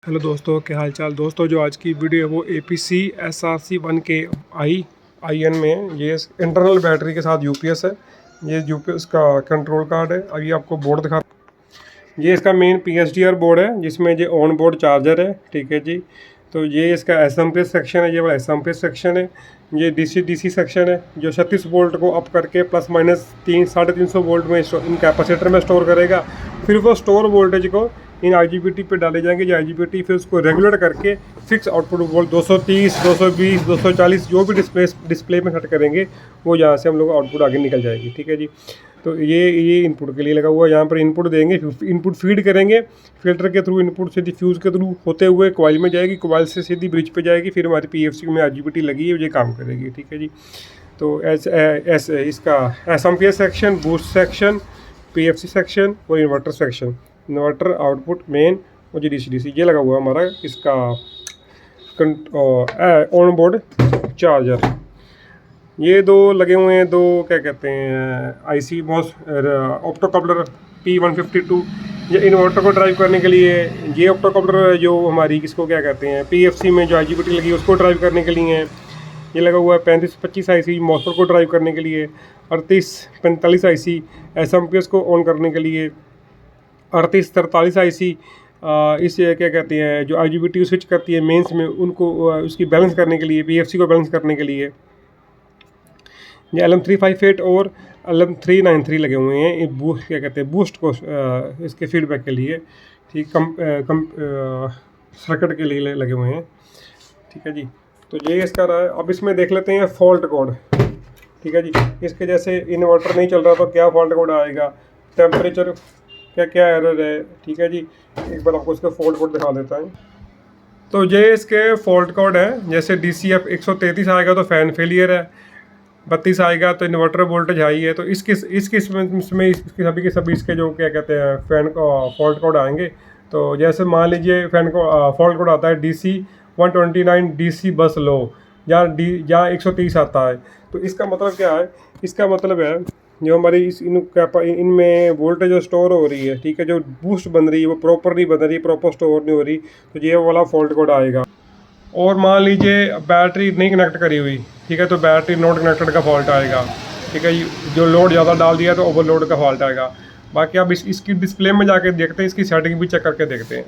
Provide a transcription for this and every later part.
Hello दोस्तों, क्या हाल चाल। दोस्तों जो आज की वीडियो है वो APC SRC 1K IN में है। ये इंटरनल बैटरी के साथ UPS है। ये UPS का कंट्रोल कार्ड है। अभी आपको बोर्ड दिखा। ये इसका मेन PSDR बोर्ड है जिसमें ये ऑन बोर्ड चार्जर है। ठीक है जी। तो ये इसका SMP सेक्शन है। ये वाला SMP सेक्शन है। ये DC सेक्शन है जो 36 वोल्ट को अप करके प्लस माइनस 300-350 वोल्ट में इन कैपेसिटर में स्टोर करेगा। फिर वो स्टोर वोल्टेज को इन IGBT पे डाले जाएंगे। जो IGBT फिर उसको रेगुलेट करके फिक्स आउटपुट वोल्ट 230, 220, 240 जो भी डिस्प्ले में सेट करेंगे वो यहाँ से हम लोग आउटपुट आगे निकल जाएगी। ठीक है जी। तो ये इनपुट के लिए लगा हुआ है। यहाँ पर इनपुट देंगे, इनपुट फीड करेंगे फिल्टर के थ्रू। इनपुट सीधी फ्यूज़ के थ्रू होते हुए कॉइल में जाएगी, कॉइल से सीधी ब्रिज पे जाएगी। फिर हमारी PFC में IGBT लगी है, ये काम करेगी। ठीक है जी। तो इसका SMP section, boost section, PFC section और inverter section, inverter output main और जी DC ये लगा हुआ है हमारा इसका ऑन बोर्ड चार्जर। ये दो लगे हुए हैं, दो क्या कहते हैं IC moss opto coupler P152। ये इन्वर्टर को ड्राइव करने के लिए, ये ऑप्टो कपलर जो हमारी किसको क्या कहते हैं PFC में जो IGBT लगी है उसको ड्राइव करने के लिए है। ये लगा हुआ है 35-25 IC मॉसफेट को ड्राइव करने के लिए, 38-45 IC SMPS को ऑन करने के लिए, 38-43 IC इस क्या कहते हैं जो IGBT स्विच करती है मेंस में उनको उसकी बैलेंस करने के लिए, PFC को बैलेंस करने के लिए। ये LM358 और LM393 लगे हुए हैं। ये क्या कहते हैं बूस्ट को इसके फीडबैक के लिए, ठीक सर्किट के लिए लगे हुए हैं। ठीक है जी। तो ये इसका रहा है। अब इसमें देख लेते हैं फॉल्ट कोड। ठीक है जी। इसके जैसे इन्वर्टर नहीं चल रहा तो क्या फॉल्ट कोड आएगा, टेम्परेचर क्या एरर है। ठीक है जी। एक बार आपको इसका फॉल्ट कोड दिखा देता है। तो ये इसके फॉल्ट कोड है। जैसे DCF 133 आएगा तो फैन फेलियर है, 32 आएगा तो इन्वर्टर वोल्टेज हाई है। तो इसमें इसके सभी इसके जो क्या कहते हैं फैन का फॉल्ट कोड आएंगे। तो जैसे मान लीजिए फैन को फॉल्ट कोड आता है DC 129 DC बस लो, जहाँ 130 आता है। तो इसका मतलब क्या है, इसका मतलब है जो हमारी इनमें वोल्टेज स्टोर हो रही है, ठीक है, जो बूस्ट बन रही है वो प्रॉपर नहीं बन रही, प्रॉपर स्टोर नहीं हो रही, तो ये वाला फॉल्ट कोड आएगा। और मान लीजिए बैटरी नहीं कनेक्ट करी हुई, ठीक है, तो बैटरी नॉट कनेक्टेड का फॉल्ट आएगा। ठीक है, जो लोड ज़्यादा डाल दिया तो ओवरलोड का फॉल्ट आएगा। बाकी अब इसकी डिस्प्ले में जाके देखते हैं, इसकी सेटिंग भी चेक करके देखते हैं।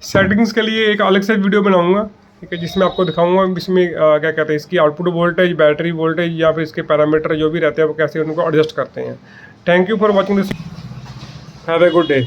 सेटिंग्स के लिए एक अलग से वीडियो बनाऊंगा, ठीक है, जिसमें आपको दिखाऊंगा इसमें क्या कहते हैं इसकी आउटपुट वोल्टेज, बैटरी वोल्टेज या फिर इसके पैरामीटर जो भी रहते हैं वो कैसे उनको एडजस्ट करते हैं। Thank you for watching this. Have a good day.